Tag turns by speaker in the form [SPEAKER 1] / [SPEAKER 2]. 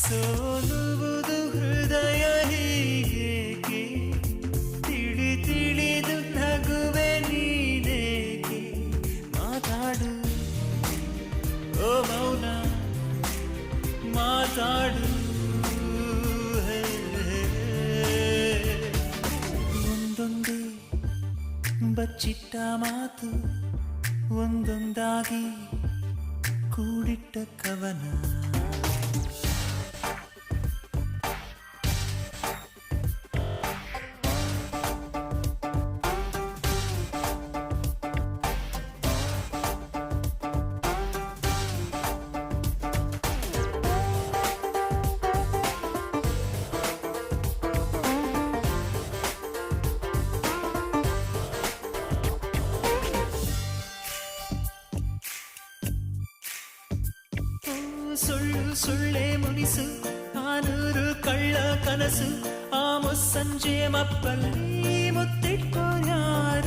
[SPEAKER 1] ಸೋಲುವುದು ಹೃದಯ ಹೀಗೇಕೆ ತಿಳಿದು ನಗುವೆ ನೀನೇಕೆ ಮಾತಾಡು ಓ ಮೌನ ಮಾತಾಡು ಒಂದೊಂದೇ ಬಚ್ಚಿಟ್ಟ ಮಾತು ಒಂದೊಂದಾಗಿ ಕೂಡಿಟ್ಟ ಕವನ ಸುಳ್ಳು ಸುಳ್ಳೆ ಮುನಿಸು ನಾನೂರು ಕಳ್ಳ ಕನಸು ಆ ಮುಸ್ಸಂಜೆ ಮಪ್ಪಲ್ಲಿ ಮುತ್ತಿಟ್ಕೋ ಯಾರ